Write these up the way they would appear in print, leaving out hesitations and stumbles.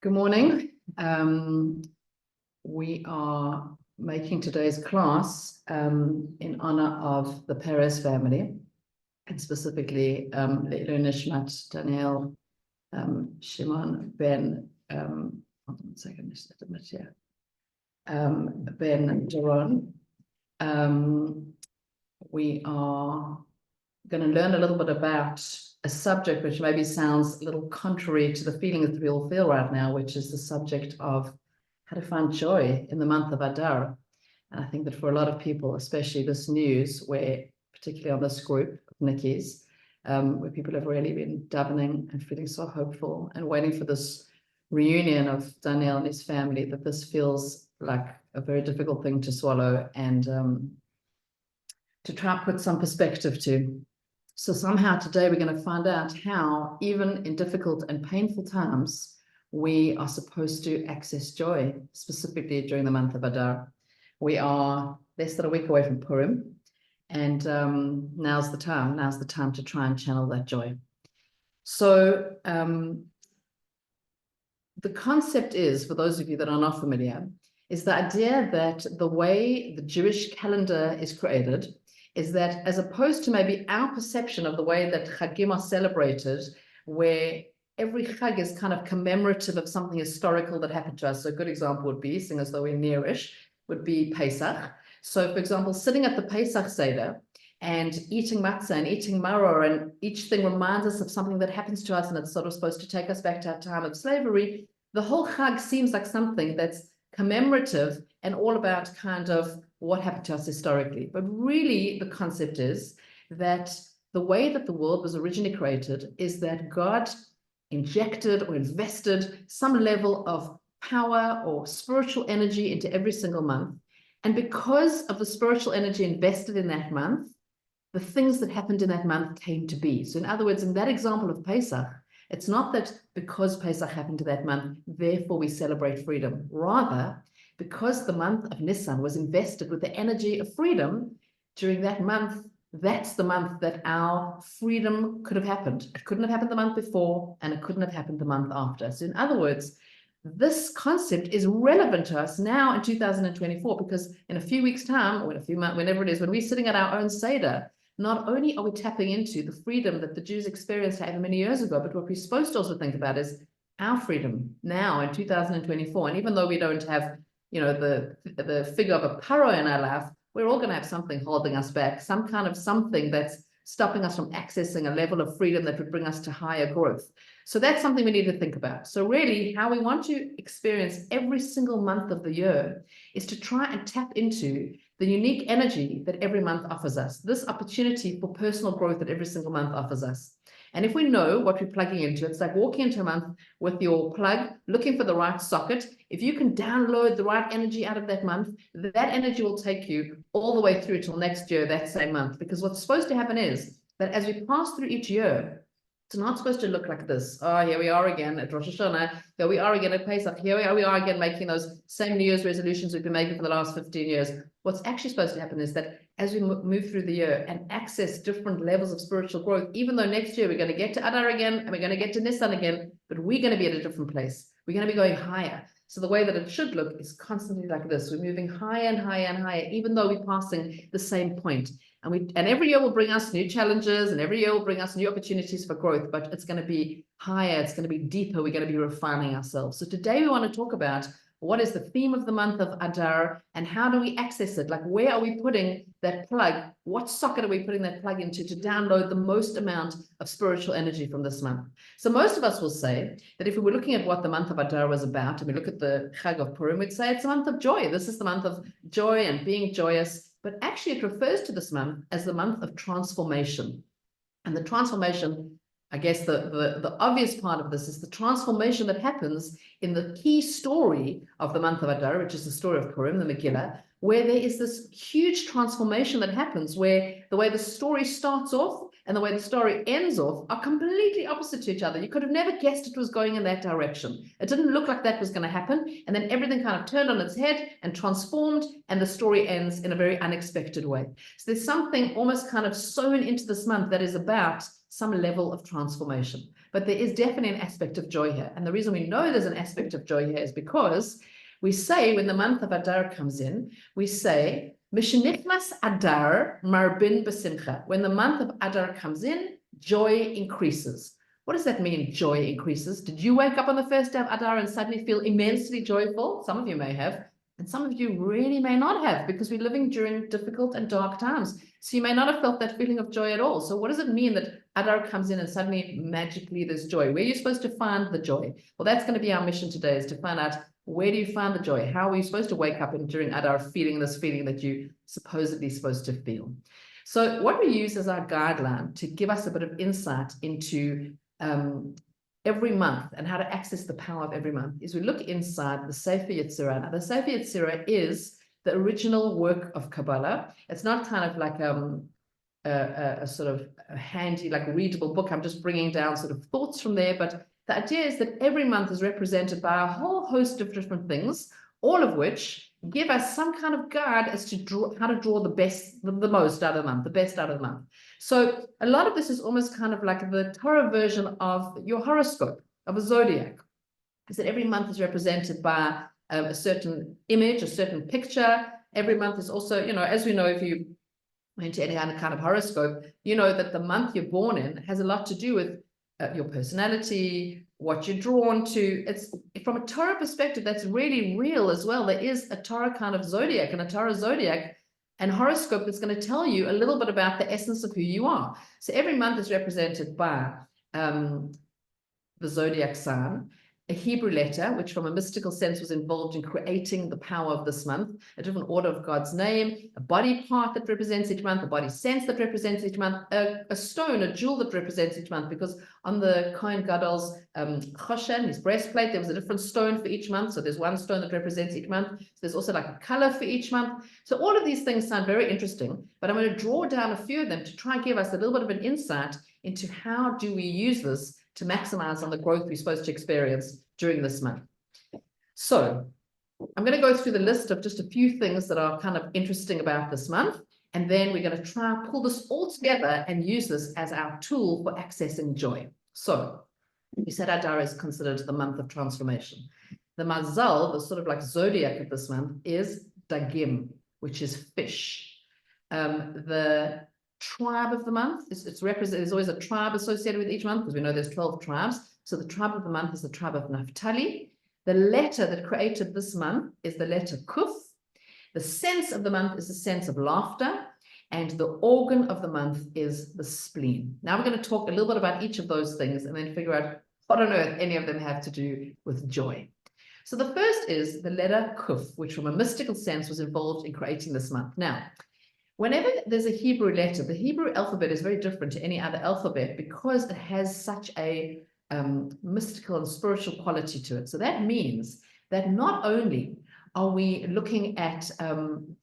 Good morning. We are making today's class in honor of the Perez family, and specifically Leilun Nishmat Daniel Shimon Ben, hold on a second, just admit here, Ben Doron. We are going to learn a little bit about a subject which maybe sounds a little contrary to the feeling that we all feel right now, which is the subject of how to find joy in the month of Adar. And I think that for a lot of people, especially this news, where particularly on this group of Nikki's, where people have really been davening and feeling so hopeful and waiting for this reunion of Daniel and his family, that this feels like a very difficult thing to swallow and to try and put some perspective to. So somehow today we're going to find out how, even in difficult and painful times, we are supposed to access joy, specifically during the month of Adar. We are less than a week away from Purim, and now's the time to try and channel that joy. So the concept is, for those of you that are not familiar, is the idea that the way the Jewish calendar is created is that, as opposed to maybe our perception of the way that Chagim are celebrated, where every Chag is kind of commemorative of something historical that happened to us. So a good example would be, seeing as though we're nearish, would be Pesach. So for example, sitting at the Pesach Seder and eating matzah and eating maror, and each thing reminds us of something that happens to us, and it's sort of supposed to take us back to our time of slavery. The whole Chag seems like something that's commemorative and all about kind of what happened to us historically. But really, the concept is that the way that the world was originally created is that God injected or invested some level of power or spiritual energy into every single month. And because of the spiritual energy invested in that month, the things that happened in that month came to be. So in other words, in that example of Pesach, it's not that because Pesach happened to that month, therefore we celebrate freedom. Rather, because the month of Nisan was invested with the energy of freedom during that month, that's the month that our freedom could have happened. It couldn't have happened the month before, and it couldn't have happened the month after. So in other words, this concept is relevant to us now in 2024, because in a few weeks' time, or in a few months, whenever it is, when we're sitting at our own Seder, not only are we tapping into the freedom that the Jews experienced however many years ago, but what we're supposed to also think about is our freedom now in 2024. And even though we don't have, you know, the figure of a paro in our life, we're all going to have something holding us back, some kind of something that's stopping us from accessing a level of freedom that would bring us to higher growth. So that's something we need to think about. So really, how we want to experience every single month of the year is to try and tap into the unique energy that every month offers us, this opportunity for personal growth that every single month offers us. And if we know what we're plugging into, it's like walking into a month with your plug, looking for the right socket. If you can download the right energy out of that month, that energy will take you all the way through till next year, that same month. Because what's supposed to happen is that as we pass through each year, it's not supposed to look like this. Oh, here we are again at Rosh Hashanah. Here we are again at Pesach. Here we are again making those same New Year's resolutions we've been making for the last 15 years. What's actually supposed to happen is that as we move through the year and access different levels of spiritual growth, even though next year we're going to get to Adar again and we're going to get to Nisan again, but we're going to be at a different place. We're going to be going higher. So the way that it should look is constantly like this. We're moving higher and higher and higher, even though we're passing the same point. And every year will bring us new challenges, and every year will bring us new opportunities for growth, but it's going to be higher, it's going to be deeper, we're going to be refining ourselves. So today we want to talk about what is the theme of the month of Adar, and how do we access it? Like, where are we putting that plug? What socket are we putting that plug into to download the most amount of spiritual energy from this month? So most of us will say that if we were looking at what the month of Adar was about, and we look at the Chag of Purim, we'd say it's a month of joy. This is the month of joy and being joyous. But actually it refers to this month as the month of transformation. And the transformation, I guess the obvious part of this is the transformation that happens in the key story of the month of Adar, which is the story of Purim, the Megillah, where there is this huge transformation that happens, where the way the story starts off and the way the story ends off are completely opposite to each other. You could have never guessed it was going in that direction. It didn't look like that was going to happen. And then everything kind of turned on its head and transformed, and the story ends in a very unexpected way. So there's something almost kind of sewn into this month that is about some level of transformation. but there is definitely an aspect of joy here. And the reason we know there's an aspect of joy here is because we say, when the month of Adar comes in, we say, Mishnichnas Adar marbin besimcha. When the month of Adar comes in, joy increases. What does that mean, joy increases? Did you wake up on the first day of Adar and suddenly feel immensely joyful? Some of you may have, and some of you really may not have, because we're living during difficult and dark times. So you may not have felt that feeling of joy at all. So what does it mean that Adar comes in and suddenly magically there's joy? Where are you supposed to find the joy? Well, that's going to be our mission today, is to find out, where do you find the joy? How are you supposed to wake up during Adar feeling this feeling that you supposedly supposed to feel? So what we use as our guideline to give us a bit of insight into every month and how to access the power of every month is we look inside the Sefer Yetzirah. Now, the Sefer Yetzirah is the original work of Kabbalah. It's not kind of like a sort of a handy, like readable book. I'm just bringing down sort of thoughts from there, but the idea is that every month is represented by a whole host of different things, all of which give us some kind of guide as to how to draw the best, the most out of the month, the best out of the month. So a lot of this is almost kind of like the Torah version of your horoscope, of a zodiac, is that every month is represented by a certain image, a certain picture. Every month is also, you know, as we know, if you into any kind of horoscope, you know that the month you're born in has a lot to do with your personality, what you're drawn to. It's from a Torah perspective, that's really real as well. There is a Torah kind of zodiac and a Torah zodiac and horoscope that's going to tell you a little bit about the essence of who you are. So every month is represented by the zodiac sign, a Hebrew letter, which from a mystical sense was involved in creating the power of this month, a different order of God's name, a body part that represents each month, a body sense that represents each month, a stone, a jewel that represents each month, because on the Kohen Gadol's choshen, his breastplate, there was a different stone for each month. So there's one stone that represents each month. So there's also like a color for each month. So all of these things sound very interesting, but I'm going to draw down a few of them to try and give us a little bit of an insight into how do we use this to maximize on the growth we're supposed to experience during this month. So I'm going to go through the list of just a few things that are kind of interesting about this month, and then we're going to try and pull this all together and use this as our tool for accessing joy. So we said Adar is considered the month of transformation. The mazal, the sort of like zodiac of this month, is Dagim, which is fish. The tribe of the month it's represented. There's always a tribe associated with each month, because we know there's 12 tribes. So the tribe of the month is the tribe of Naphtali. The letter that created this month is the letter Kuf. The sense of the month is the sense of laughter, and the organ of the month is the spleen. Now we're going to talk a little bit about each of those things and then figure out what on earth any of them have to do with joy. So the first is the letter Kuf, which from a mystical sense was involved in creating this month. Now, whenever there's a Hebrew letter, the Hebrew alphabet is very different to any other alphabet because it has such a mystical and spiritual quality to it. So that means that not only are we looking at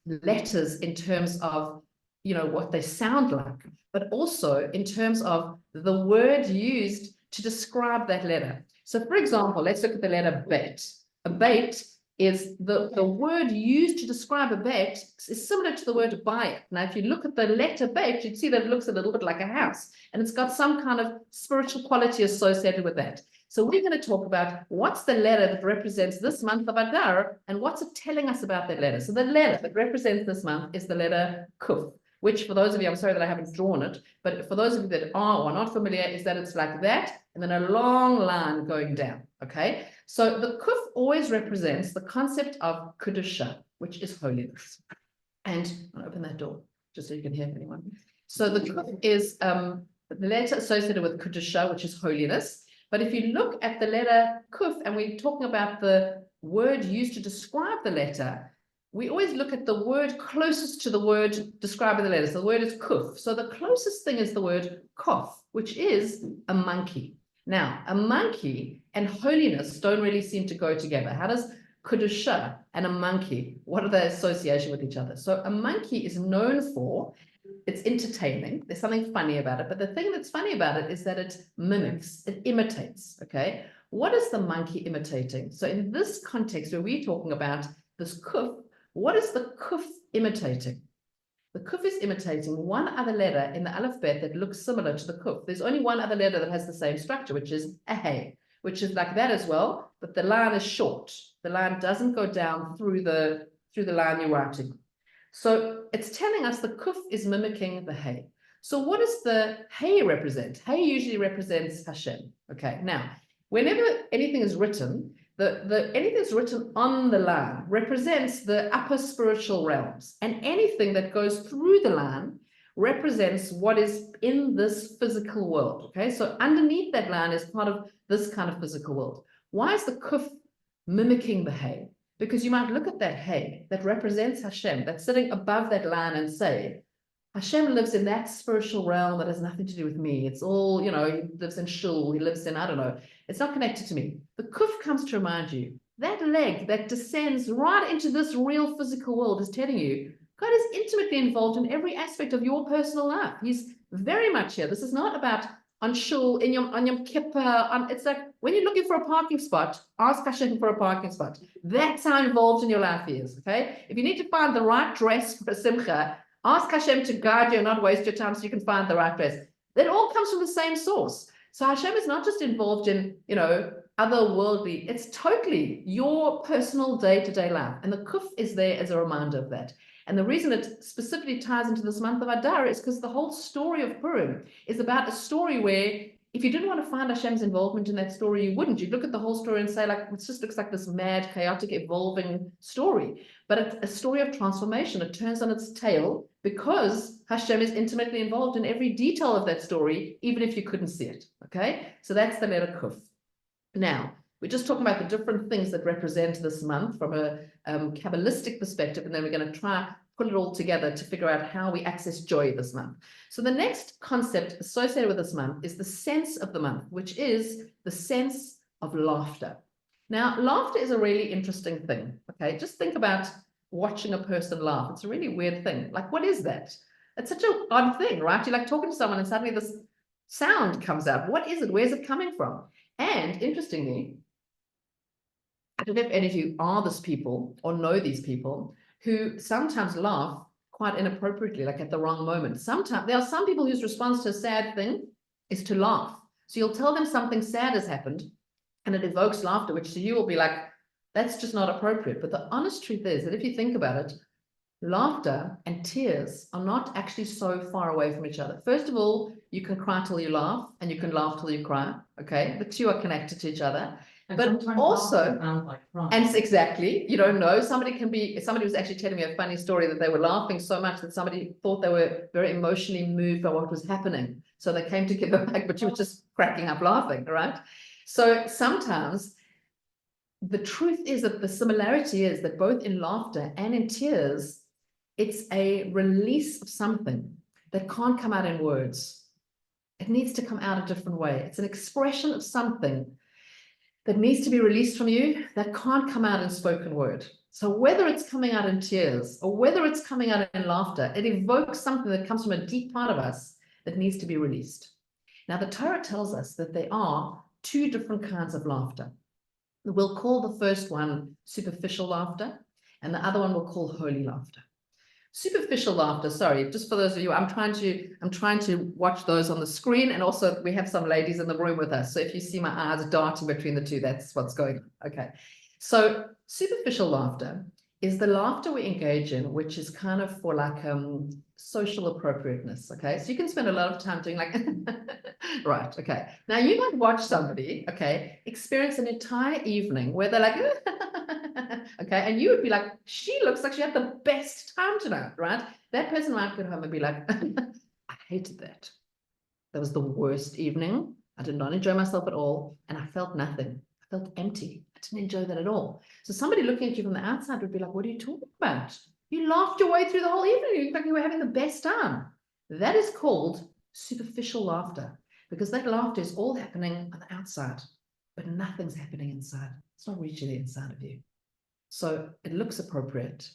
letters in terms of, you know, what they sound like, but also in terms of the word used to describe that letter. So for example, let's look at the letter bet. A bet is the word used to describe a bet is similar to the word bayit. Now, if you look at the letter bet, you'd see that it looks a little bit like a house, and it's got some kind of spiritual quality associated with that. So we're going to talk about what's the letter that represents this month of Adar, and what's it telling us about that letter. So the letter that represents this month is the letter Kuf, which for those of you, I'm sorry that I haven't drawn it, but for those of you that are or not familiar, is that it's like that, and then a long line going down, okay? So the Kuf always represents the concept of Kedusha, which is holiness. And I'll open that door, just so you can hear anyone. So the Kuf is the letter associated with Kedusha, which is holiness. But if you look at the letter Kuf, and we're talking about the word used to describe the letter, we always look at the word closest to the word describing the letter. So the word is Kuf. So the closest thing is the word Kof, which is a monkey. Now, a monkey and holiness don't really seem to go together. How does Kedusha and a monkey, what are the association with each other? So a monkey is known for, it's entertaining. There's something funny about it. But the thing that's funny about it is that it mimics, it imitates, okay? What is the monkey imitating? So in this context where we're talking about this Kuf, what is the Kuf imitating? The kuf is imitating one other letter in the alphabet that looks similar to the kuf. There's only one other letter that has the same structure, which is a hey, which is like that as well, but the line is short. The line doesn't go down through the line you're writing. So it's telling us the kuf is mimicking the hey. So what does the hey represent? Hey usually represents Hashem. Okay, now, whenever anything is written, anything that's written on the line represents the upper spiritual realms, and anything that goes through the line represents what is in this physical world. Okay, so underneath that line is part of this kind of physical world. Why is the kuf mimicking the hey? Because you might look at that hey that represents Hashem, that's sitting above that line, and say, Hashem lives in that spiritual realm that has nothing to do with me. It's all, you know, he lives in shul, he lives in, I don't know, it's not connected to me. The kuf comes to remind you, that leg that descends right into this real physical world is telling you, God is intimately involved in every aspect of your personal life. He's very much here. This is not about on shul, on Yom Kippur, it's like when you're looking for a parking spot, ask Hashem for a parking spot. That's how involved in your life he is, okay? If you need to find the right dress for a simcha, ask Hashem to guide you and not waste your time so you can find the right dress. That all comes from the same source. So Hashem is not just involved in, you know, otherworldly, it's totally your personal day-to-day life. And the kuf is there as a reminder of that. And the reason it specifically ties into this month of Adar is because the whole story of Purim is about a story where if you didn't want to find Hashem's involvement in that story, you wouldn't. You'd look at the whole story and say, like, it just looks like this mad, chaotic, evolving story. But it's a story of transformation. It turns on its tail because Hashem is intimately involved in every detail of that story, even if you couldn't see it, okay? So that's the letter Kuf. Now, we're just talking about the different things that represent this month from a Kabbalistic perspective, and then we're going to try put it all together to figure out how we access joy this month. So the next concept associated with this month is the sense of the month, which is the sense of laughter. Now, laughter is a really interesting thing, okay? Just think about watching a person laugh. It's a really weird thing. Like, what is that? It's such an odd thing, right? You're like talking to someone and suddenly this sound comes out. What is it? Where's it coming from? And interestingly, I don't know if any of you are this people or know these people who sometimes laugh quite inappropriately, like at the wrong moment. Sometimes there are some people whose response to a sad thing is to laugh. So you'll tell them something sad has happened and it evokes laughter, which to you will be like, that's just not appropriate. But the honest truth is that if you think about it, laughter and tears are not actually so far away from each other. First of all, you can cry till you laugh and you can laugh till you cry. Okay, the two are connected to each other. And but also, like and exactly, you don't know. Somebody was actually telling me a funny story that they were laughing so much that somebody thought they were very emotionally moved by what was happening. So they came to give her back, but she was just cracking up laughing, right? So sometimes the truth is that the similarity is that both in laughter and in tears, it's a release of something that can't come out in words. It needs to come out a different way. It's an expression of something that needs to be released from you that can't come out in spoken word. So whether it's coming out in tears or whether it's coming out in laughter, it evokes something that comes from a deep part of us that needs to be released. Now, the Torah tells us that there are two different kinds of laughter. We'll call the first one superficial laughter, and the other one we'll call holy laughter. Superficial laughter, sorry, just for those of you, I'm trying to watch those on the screen, and also we have some ladies in the room with us. So if you see my eyes darting between the two, that's what's going on. Okay. So superficial laughter is the laughter we engage in, which is kind of for like social appropriateness. Okay. So you can spend a lot of time doing like, right. Okay. Now you might watch somebody, okay, experience an entire evening where they're like, okay, and you would be like, she looks like she had the best time tonight, right? That person might get home and be like, I hated that. That was the worst evening. I did not enjoy myself at all, and I felt nothing. I felt empty. I didn't enjoy that at all. So somebody looking at you from the outside would be like, what are you talking about? You laughed your way through the whole evening. You looked like you were having the best time. That is called superficial laughter, because that laughter is all happening on the outside, but nothing's happening inside. It's not reaching the inside of you. So it looks appropriate,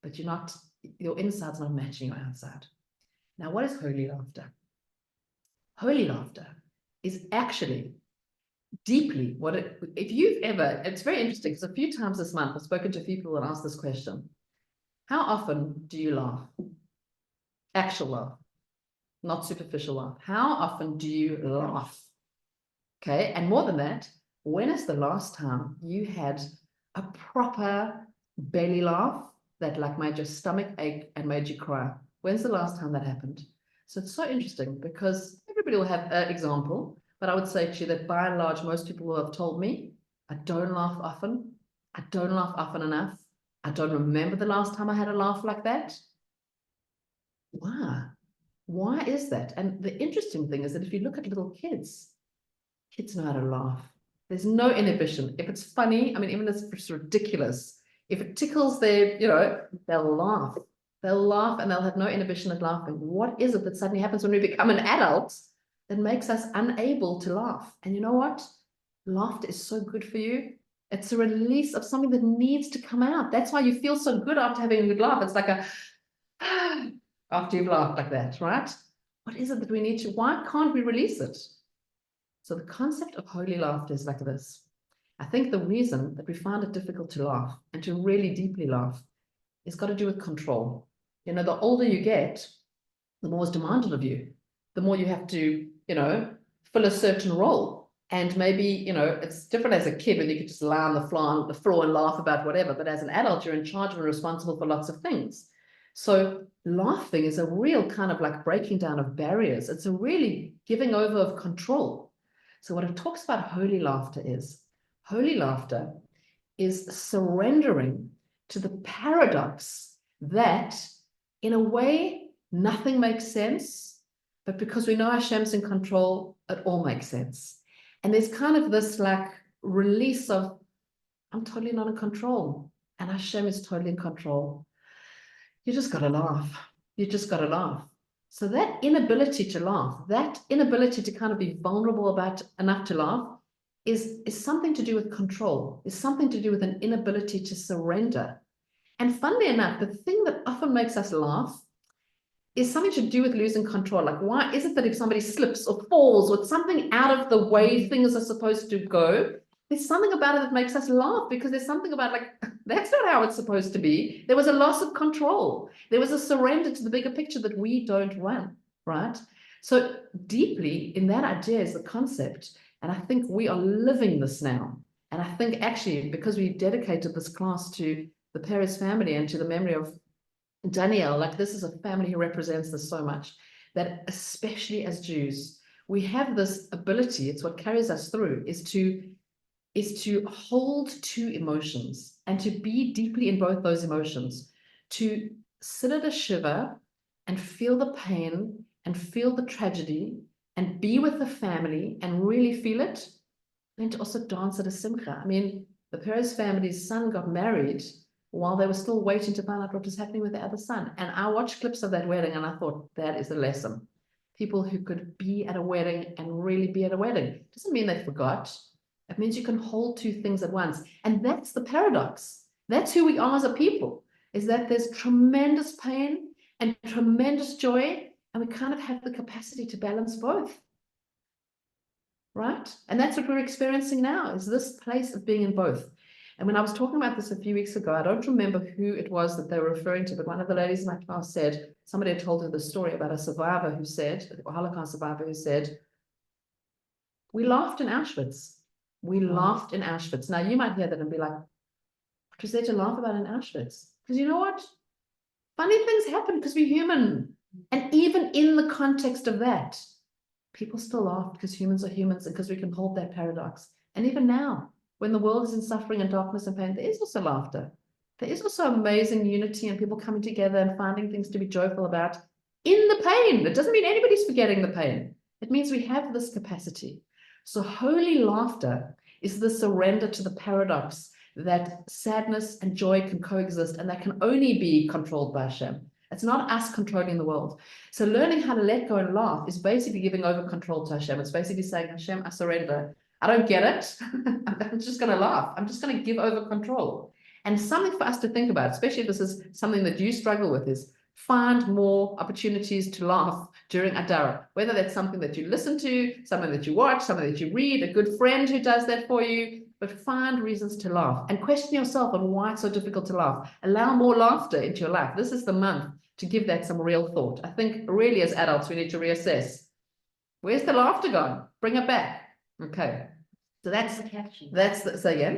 but your inside's not matching your outside. Now, what is holy laughter? Holy laughter is actually deeply it's very interesting because a few times this month I've spoken to a few people and asked this question. How often do you laugh? Actual laugh, not superficial laugh. How often do you laugh? Okay, and more than that, when is the last time you had a proper belly laugh that like made your stomach ache and made you cry? When's the last time that happened? So it's so interesting because everybody will have an example, but I would say to you that by and large, most people will have told me, I don't laugh often. I don't laugh often enough. I don't remember the last time I had a laugh like that. Why? Why is that? And the interesting thing is that if you look at little kids know how to laugh. There's no inhibition. If it's funny, I mean, even if it's ridiculous, if it tickles their, they'll laugh. They'll laugh and they'll have no inhibition at laughing. What is it that suddenly happens when we become an adult that makes us unable to laugh? And you know what? Laughter is so good for you. It's a release of something that needs to come out. That's why you feel so good after having a good laugh. It's like a after you've laughed like that, right? What is it that we need to, why can't we release it? So the concept of holy laughter is like this. I think the reason that we find it difficult to laugh and to really deeply laugh is got to do with control. The older you get, the more is demanded of you, the more you have to, fill a certain role. And maybe, it's different as a kid when you could just lie on the floor and laugh about whatever. But as an adult, you're in charge and responsible for lots of things. So laughing is a real kind of like breaking down of barriers. It's a really giving over of control. So what it talks about holy laughter is surrendering to the paradox that in a way, nothing makes sense, but because we know Hashem's in control, it all makes sense. And there's kind of this like release of, I'm totally not in control and Hashem is totally in control. You just got to laugh. You just got to laugh. So that inability to laugh, that inability to kind of be vulnerable about enough to laugh is something to do with control, is something to do with an inability to surrender. And funnily enough, the thing that often makes us laugh is something to do with losing control. Like, why is it that if somebody slips or falls or something out of the way things are supposed to go, there's something about it that makes us laugh because there's something about like, that's not how it's supposed to be. There was a loss of control. There was a surrender to the bigger picture that we don't run, right? So deeply in that idea is the concept. And I think we are living this now. And I think actually, because we dedicated this class to the Perez family and to the memory of Daniel, like this is a family who represents this so much, that especially as Jews, we have this ability, it's what carries us through, is to hold two emotions and to be deeply in both those emotions, to sit at a shiva and feel the pain and feel the tragedy and be with the family and really feel it, and to also dance at a simcha. I mean, the Perez family's son got married while they were still waiting to find out what was happening with the other son. And I watched clips of that wedding and I thought, that is a lesson. People who could be at a wedding and really be at a wedding. Doesn't mean they forgot. It means you can hold two things at once. And that's the paradox. That's who we are as a people, is that there's tremendous pain and tremendous joy, and we kind of have the capacity to balance both. Right? And that's what we're experiencing now, is this place of being in both. And when I was talking about this a few weeks ago, I don't remember who it was that they were referring to, but one of the ladies in my class said, somebody had told her the story about a survivor who said, a Holocaust survivor who said, we laughed in Auschwitz. We laughed in Auschwitz. Now you might hear that and be like, what was there to laugh about in Auschwitz? Because you know what? Funny things happen because we're human. And even in the context of that, people still laugh because humans are humans and because we can hold that paradox. And even now, when the world is in suffering and darkness and pain, there is also laughter. There is also amazing unity and people coming together and finding things to be joyful about in the pain. It doesn't mean anybody's forgetting the pain. It means we have this capacity. So holy laughter is the surrender to the paradox that sadness and joy can coexist, and that can only be controlled by Hashem. It's not us controlling the world. So learning how to let go and laugh is basically giving over control to Hashem. It's basically saying, Hashem, I surrender. I don't get it. I'm just going to laugh. I'm just going to give over control. And something for us to think about, especially if this is something that you struggle with, is find more opportunities to laugh during Adar, whether that's something that you listen to, something that you watch, something that you read, a good friend who does that for you, but find reasons to laugh and question yourself on why it's so difficult to laugh. Allow more laughter into your life. This is the month to give that some real thought. I think really as adults, we need to reassess. Where's the laughter gone? Bring it back. Okay. So that's catchy. So yeah.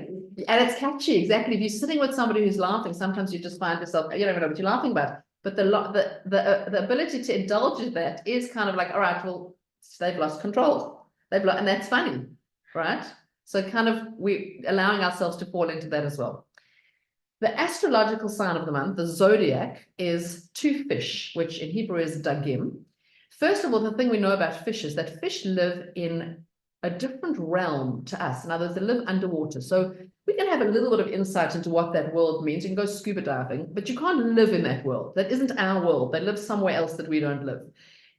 And it's catchy, exactly. If you're sitting with somebody who's laughing, sometimes you just find yourself, you don't even know what you're laughing about. But the ability to indulge in that is kind of like, all right, well, they've lost control. And that's funny, right? So kind of we allowing ourselves to fall into that as well. The astrological sign of the month, the zodiac, is two fish, which in Hebrew is dagim. First of all, the thing we know about fish is that fish live in a different realm to us. In other words, they live underwater. So we can have a little bit of insight into what that world means. You can go scuba diving, but you can't live in that world. That isn't our world. They live somewhere else that we don't live,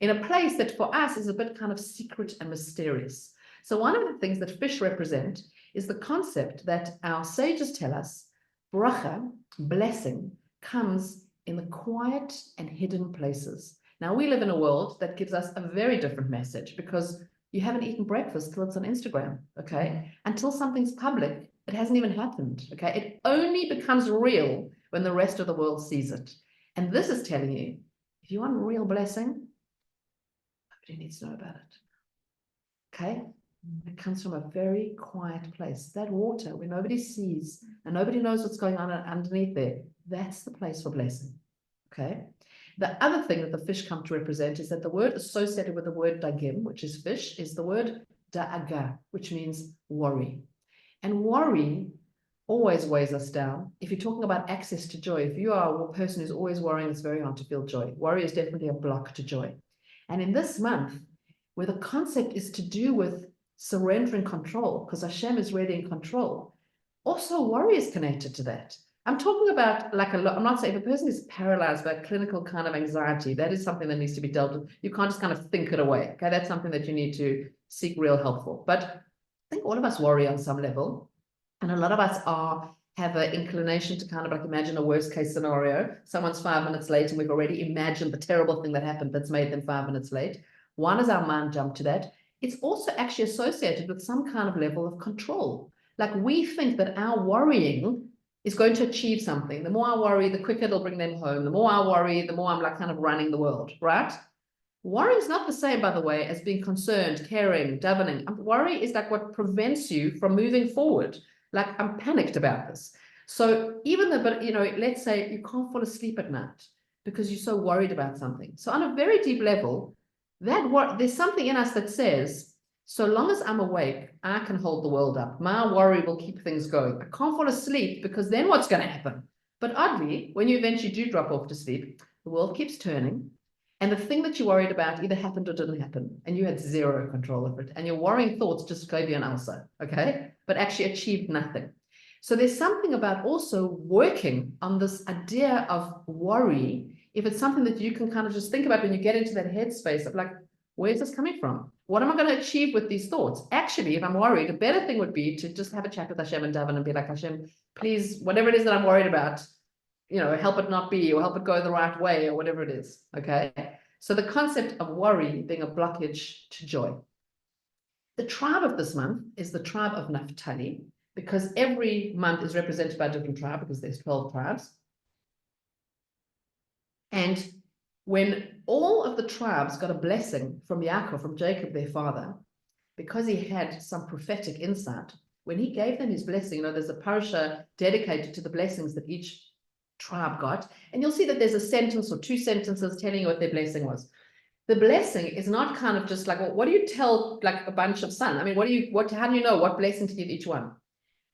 in a place that for us is a bit kind of secret and mysterious. So one of the things that fish represent is the concept that our sages tell us, bracha, blessing, comes in the quiet and hidden places. Now, we live in a world that gives us a very different message because you haven't eaten breakfast till it's on Instagram, okay? Until something's public, it hasn't even happened, okay? It only becomes real when the rest of the world sees it. And this is telling you, if you want real blessing, nobody needs to know about it, okay? It comes from a very quiet place. That water where nobody sees and nobody knows what's going on underneath there, that's the place for blessing, okay? The other thing that the fish come to represent is that the word associated with the word dagim, which is fish, is the word da'aga, which means worry. And worry always weighs us down. If you're talking about access to joy, if you are a person who's always worrying, it's very hard to feel joy. Worry is definitely a block to joy. And in this month, where the concept is to do with surrendering control, because Hashem is really in control, also worry is connected to that. I'm talking about like I'm not saying if a person is paralyzed by clinical kind of anxiety, that is something that needs to be dealt with. You can't just kind of think it away. Okay, that's something that you need to seek real help for. But I think all of us worry on some level. And a lot of us have an inclination to kind of like imagine a worst case scenario. Someone's 5 minutes late and we've already imagined the terrible thing that happened that's made them 5 minutes late. One is our mind jump to that. It's also actually associated with some kind of level of control. Like we think that our worrying is going to achieve something. The more I worry, the quicker it'll bring them home. The more I worry, the more I'm like kind of running the world, right? Worry is not the same, by the way, as being concerned, caring, davening. Worry is like what prevents you from moving forward. Like I'm panicked about this. So even though, but you know, let's say you can't fall asleep at night because you're so worried about something. So on a very deep level, there's something in us that says, so long as I'm awake, I can hold the world up. My worry will keep things going. I can't fall asleep because then what's going to happen? But oddly, when you eventually do drop off to sleep, the world keeps turning. And the thing that you worried about either happened or didn't happen. And you had zero control over it. And your worrying thoughts just gave you an answer, okay? But actually achieved nothing. So there's something about also working on this idea of worry. If it's something that you can kind of just think about when you get into that headspace of like, where's this coming from? What am I going to achieve with these thoughts? Actually, if I'm worried, a better thing would be to just have a chat with Hashem and Daven and be like, Hashem, please, whatever it is that I'm worried about, you know, help it not be, or help it go the right way, or whatever it is, okay? So the concept of worry being a blockage to joy. The tribe of this month is the tribe of Naphtali, because every month is represented by a different tribe, because there's 12 tribes. And when all of the tribes got a blessing from Yaakov, from Jacob, their father, because he had some prophetic insight, when he gave them his blessing, you know, there's a parasha dedicated to the blessings that each tribe got, and you'll see that there's a sentence or 2 sentences telling you what their blessing was. The blessing is not kind of just like, well, what do you tell like a bunch of sons? I mean, how do you know what blessing to give each one?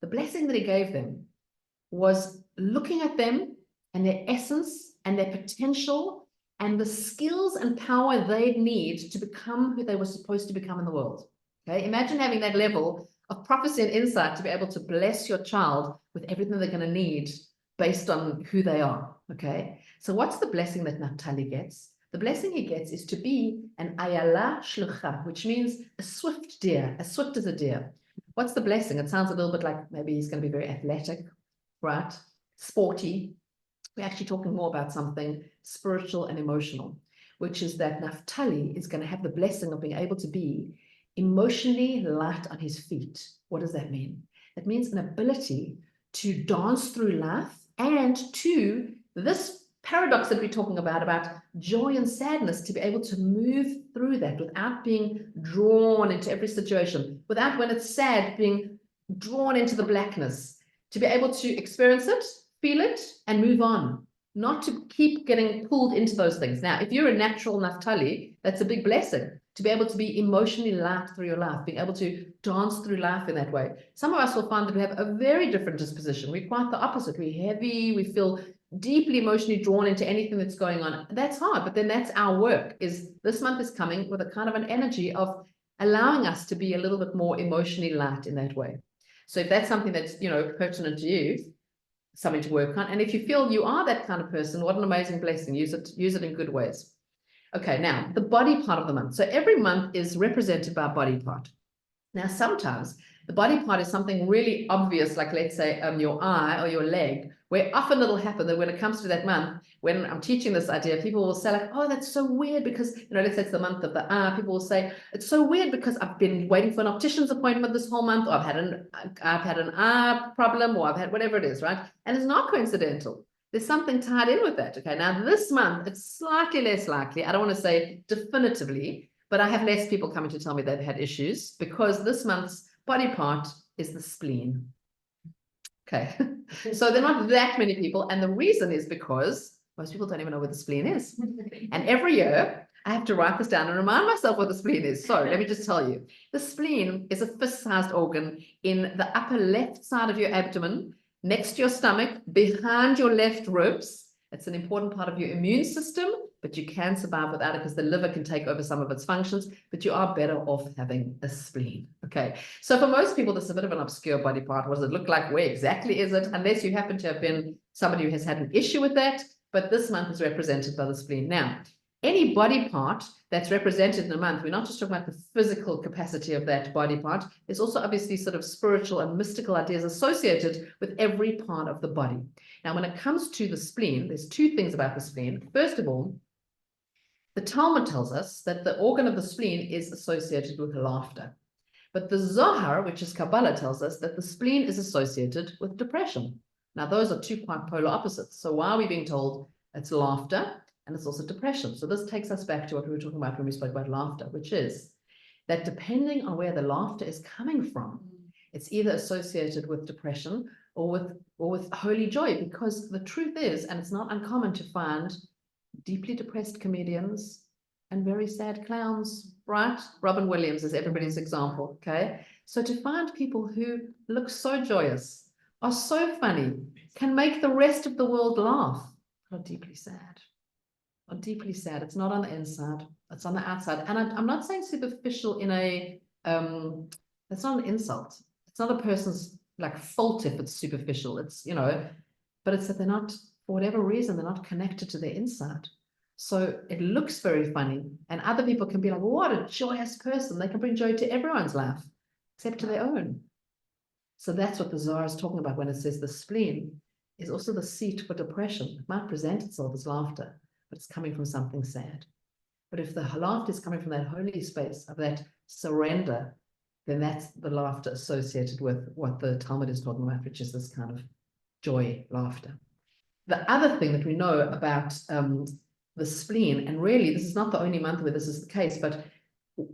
The blessing that he gave them was looking at them and their essence and their potential and the skills and power they need to become who they were supposed to become in the world. Okay, imagine having that level of prophecy and insight to be able to bless your child with everything they're going to need based on who they are. Okay, so what's the blessing that Naphtali gets? The blessing he gets is to be an ayala shlucha, which means a swift deer, as swift as a deer. What's the blessing? It sounds a little bit like maybe he's going to be very athletic, right? Sporty. We're actually talking more about something spiritual and emotional, which is that Naphtali is going to have the blessing of being able to be emotionally light on his feet. What does that mean? It means an ability to dance through life and to this paradox that we're talking about joy and sadness, to be able to move through that without being drawn into every situation, without, when it's sad, being drawn into the blackness, to be able to experience it, feel it, and move on, not to keep getting pulled into those things. Now, if you're a natural Naphtali, that's a big blessing, to be able to be emotionally light through your life, being able to dance through life in that way. Some of us will find that we have a very different disposition. We're quite the opposite. We're heavy, we feel deeply emotionally drawn into anything that's going on. That's hard, but then that's our work. Is this month is coming with a kind of an energy of allowing us to be a little bit more emotionally light in that way. So if that's something that's, you know, pertinent to you, something to work on. And if you feel you are that kind of person, what an amazing blessing. Use it in good ways. Okay, now the body part of the month. So every month is represented by a body part. Now, sometimes the body part is something really obvious, like let's say your eye or your leg, where often it'll happen that when it comes to that month, when I'm teaching this idea, people will say like, oh, that's so weird because, you know, let's say it's the month of the eye, people will say, it's so weird because I've been waiting for an optician's appointment this whole month, or I've had an eye problem, or I've had whatever it is, right? And it's not coincidental. There's something tied in with that. Okay, now this month, it's slightly less likely. I don't want to say definitively, but I have less people coming to tell me they've had issues because this month's body part is the spleen. Okay, so there are not that many people. And the reason is because most people don't even know what the spleen is. And every year I have to write this down and remind myself what the spleen is. So let me just tell you, the spleen is a fist-sized organ in the upper left side of your abdomen, next to your stomach, behind your left ribs. It's an important part of your immune system, but you can survive without it because the liver can take over some of its functions, but you are better off having a spleen. Okay, so for most people, this is a bit of an obscure body part. What does it look like? Where exactly is it? Unless you happen to have been somebody who has had an issue with that, but this month is represented by the spleen. Now, any body part that's represented in a month, we're not just talking about the physical capacity of that body part. There's also obviously sort of spiritual and mystical ideas associated with every part of the body. Now, when it comes to the spleen, there's two things about the spleen. First of all, the Talmud tells us that the organ of the spleen is associated with laughter. But the Zohar, which is Kabbalah, tells us that the spleen is associated with depression. Now, those are two quite polar opposites. So why are we being told it's laughter and it's also depression? So this takes us back to what we were talking about when we spoke about laughter, which is that depending on where the laughter is coming from, it's either associated with depression or with holy joy, because the truth is, and it's not uncommon to find deeply depressed comedians and very sad clowns, right? Robin Williams is everybody's example, okay? So to find people who look so joyous, are so funny, can make the rest of the world laugh, are deeply sad. Are deeply sad. It's not on the inside, it's on the outside. And I'm not saying superficial in a, that's not an insult. It's not a person's like fault if it's superficial. It's, you know, but it's that they're not, for whatever reason, they're not connected to their inside. So it looks very funny. And other people can be like, what a joyous person. They can bring joy to everyone's life, except to their own. So that's what the Zohar is talking about when it says the spleen is also the seat for depression. It might present itself as laughter, but it's coming from something sad. But if the laughter is coming from that holy space of that surrender, then that's the laughter associated with what the Talmud is talking about, which is this kind of joy laughter. The other thing that we know about the spleen, and really this is not the only month where this is the case, but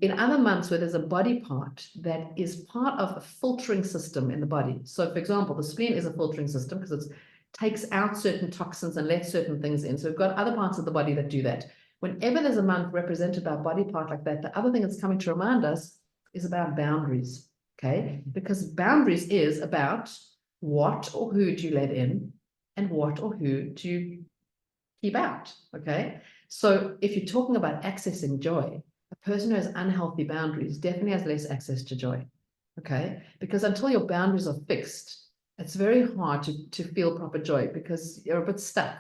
in other months where there's a body part that is part of a filtering system in the body. So for example, the spleen is a filtering system because it takes out certain toxins and lets certain things in. So we've got other parts of the body that do that. Whenever there's a month represented by a body part like that, the other thing that's coming to remind us is about boundaries, okay? Because boundaries is about what or who do you let in and what or who do you keep out, okay? So if you're talking about accessing joy, a person who has unhealthy boundaries definitely has less access to joy, okay? Because until your boundaries are fixed, it's very hard to feel proper joy because you're a bit stuck.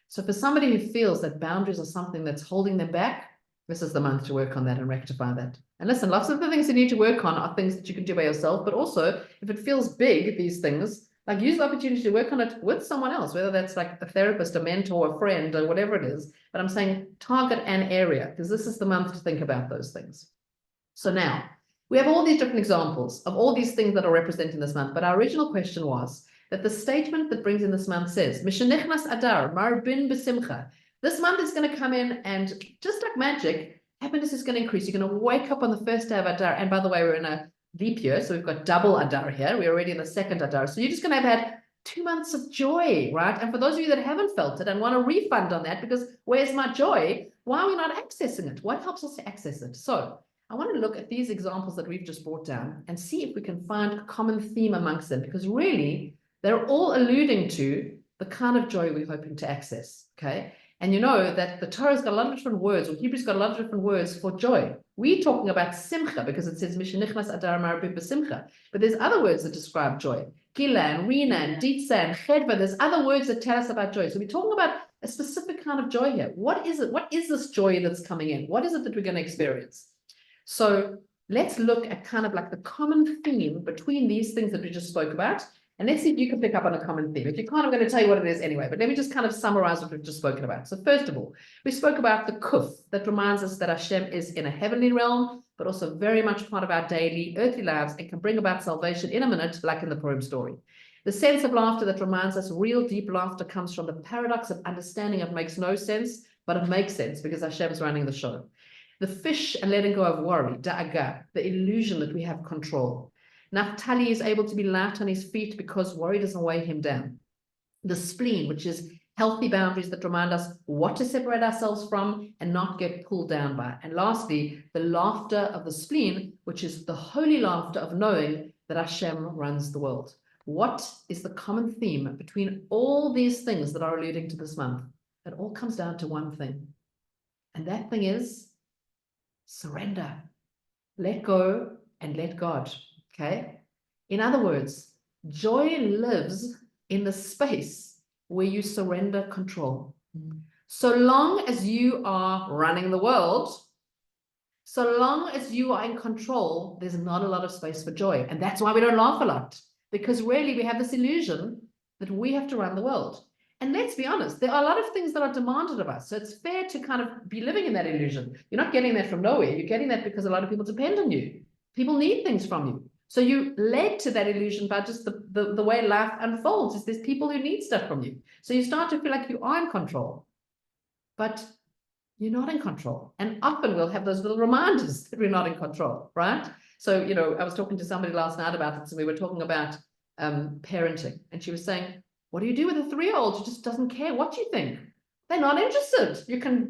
So for somebody who feels that boundaries are something that's holding them back, this is the month to work on that and rectify that. And listen, lots of the things you need to work on are things that you can do by yourself, but also if it feels big, these things, like use the opportunity to work on it with someone else, whether that's like a therapist, a mentor, a friend, or whatever it is. But I'm saying target an area because this is the month to think about those things. So now, We have all these different examples of all these things that are represented this month, but our original question was that the statement that brings in this month says, Mishenichnas Adar, Marbin Besimcha. This month is going to come in and just like magic, happiness is going to increase. You're going to wake up on the first day of Adar. And by the way, we're in a leap year, so we've got double Adar here. We're already in the second Adar. So you're just going to have had 2 months of joy, right? And for those of you that haven't felt it and want a refund on that, because where's my joy? Why are we not accessing it? What helps us to access it? So I want to look at these examples that we've just brought down and see if we can find a common theme amongst them, because really they're all alluding to the kind of joy we're hoping to access, okay? And you know that the Torah's got a lot of different words, or Hebrew's got a lot of different words for joy. We're talking about simcha because it says Mishenichnas Adar Marabim B'Simcha, but there's other words that describe joy. Gila and Rina and Ditsa and Chedva, there's other words that tell us about joy. So we're talking about a specific kind of joy here. What is it? What is this joy that's coming in? What is it that we're going to experience? So let's look at kind of like the common theme between these things that we just spoke about. And let's see if you can pick up on a common theme. If you can't, I'm going to tell you what it is anyway, but let me just kind of summarize what we've just spoken about. So first of all, we spoke about the kuf that reminds us that Hashem is in a heavenly realm, but also very much part of our daily earthly lives and can bring about salvation in a minute, like in the Purim story. The sense of laughter that reminds us real deep laughter comes from the paradox of understanding it makes no sense, but it makes sense because Hashem's running the show. The fish and letting go of worry, da'aga, the illusion that we have control. Naphtali is able to be light on his feet because worry doesn't weigh him down. The spleen, which is healthy boundaries that remind us what to separate ourselves from and not get pulled down by. And lastly, the laughter of the spleen, which is the holy laughter of knowing that Hashem runs the world. What is the common theme between all these things that are alluding to this month? It all comes down to one thing. And that thing is surrender. Let go and let God. Okay? In other words, joy lives in the space where you surrender control. So long as you are running the world, so long as you are in control, there's not a lot of space for joy. And that's why we don't laugh a lot, because really we have this illusion that we have to run the world. And let's be honest, there are a lot of things that are demanded of us. So it's fair to kind of be living in that illusion. You're not getting that from nowhere. You're getting that because a lot of people depend on you. People need things from you. So you led to that illusion by just the way life unfolds. Is there's people who need stuff from you. So you start to feel like you are in control, but you're not in control. And often we'll have those little reminders that we're not in control, right? So, you know, I was talking to somebody last night about this, and we were talking about parenting. And she was saying, what do you do with a 3-year-old who just doesn't care what you think? They're not interested.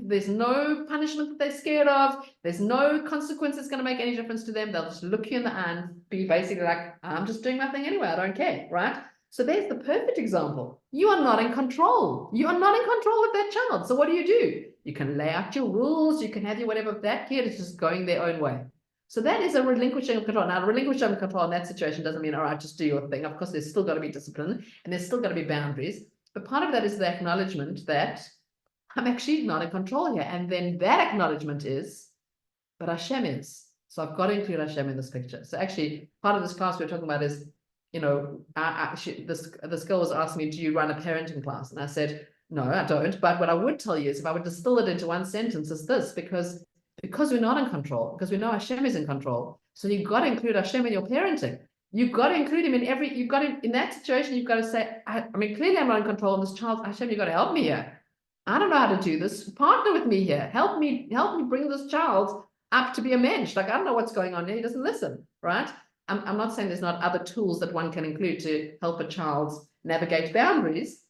There's no punishment that they're scared of. There's no consequence that's going to make any difference to them. They'll just look you in the eye and be basically like, I'm just doing my thing anyway. I don't care, right? So there's the perfect example. You are not in control. You are not in control of that child. So what do? You can lay out your rules. You can have your whatever. That kid is just going their own way. So that is a relinquishing of control. Now, relinquishing of control in that situation doesn't mean, all right, just do your thing. Of course, there's still got to be discipline and there's still got to be boundaries. But part of that is the acknowledgement that I'm actually not in control here. And then that acknowledgement is, but Hashem is. So I've got to include Hashem in this picture. So actually, part of this class we're talking about is, you know, this girl was asking me, do you run a parenting class? And I said, no, I don't. But what I would tell you is if I would distill it into one sentence is this, because we're not in control, because we know Hashem is in control. So you've got to include Hashem in your parenting. You've got to include him in in that situation, you've got to say, I mean, clearly I'm not in control of this child. Hashem, you've got to help me here. I don't know how to do this. Partner with me here. Help me bring this child up to be a mensch. Like, I don't know what's going on here. He doesn't listen, right? I'm not saying there's not other tools that one can include to help a child navigate boundaries,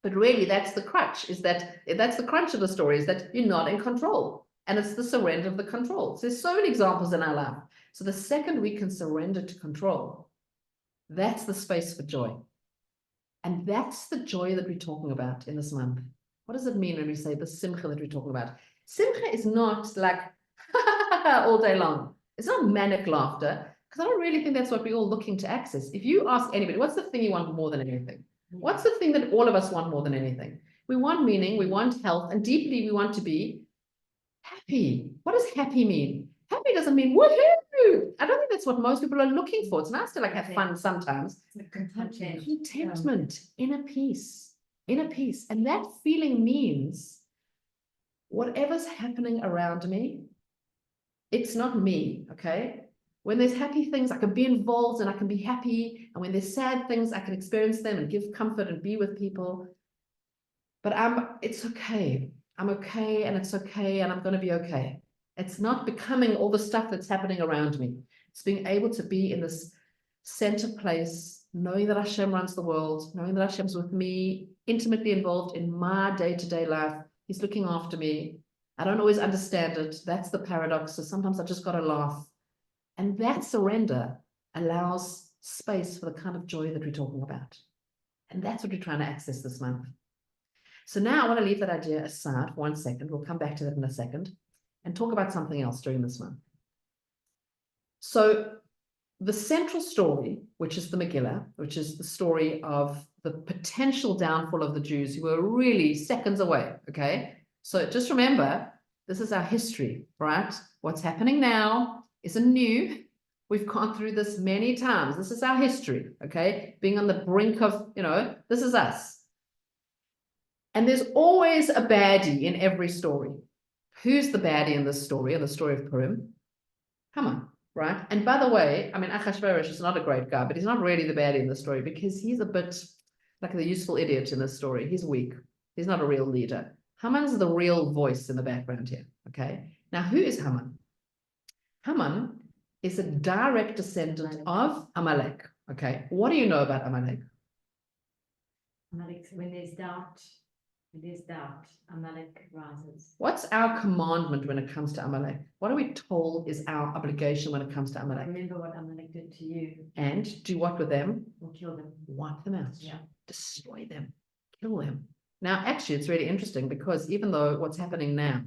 but really that's the crutch, that's the crunch of the story, is that you're not in control. And it's the surrender of the control. So there's so many examples in our life. So the second we can surrender to control, that's the space for joy. And that's the joy that we're talking about in this month. What does it mean when we say the simcha that we're talking about? Simcha is not like all day long. It's not manic laughter, because I don't really think that's what we're all looking to access. If you ask anybody, what's the thing you want more than anything? What's the thing that all of us want more than anything? We want meaning, we want health, and deeply we want to be happy. What does happy mean? Happy doesn't mean woohoo. I don't think that's what most people are looking for. It's nice to like have fun sometimes. Contentment, inner peace. Inner peace. And that feeling means whatever's happening around me, it's not me, okay? When there's happy things, I can be involved and I can be happy. And when there's sad things, I can experience them and give comfort and be with people. But it's okay. I'm okay, and it's okay, and I'm going to be okay. It's not becoming all the stuff that's happening around me. It's being able to be in this center place, knowing that Hashem runs the world, knowing that Hashem's with me, intimately involved in my day-to-day life. He's looking after me. I don't always understand it. That's the paradox. So sometimes I just got to laugh. And that surrender allows space for the kind of joy that we're talking about. And that's what we're trying to access this month. So now I want to leave that idea aside for 1 second. We'll come back to that in a second and talk about something else during this month. So the central story, which is the Megillah, which is the story of the potential downfall of the Jews who were really seconds away, okay? So just remember, this is our history, right? What's happening now isn't new. We've gone through this many times. This is our history, okay? Being on the brink of, this is us. And there's always a baddie in every story. Who's the baddie in this story, in the story of Purim? Haman, right? And by the way, I mean, Achashverosh is not a great guy, but he's not really the baddie in the story because he's a bit like the useful idiot in this story. He's weak. He's not a real leader. Haman's the real voice in the background here, okay? Now, who is Haman? Haman is a direct descendant of Amalek, okay? What do you know about Amalek? Amalek, when there's doubt, Amalek rises. What's our commandment when it comes to Amalek? What are we told is our obligation when it comes to Amalek? Remember what Amalek did to you. And do what with them? Or kill them. Wipe them out. Yeah. Destroy them. Kill them. Now, actually, it's really interesting because even though what's happening now,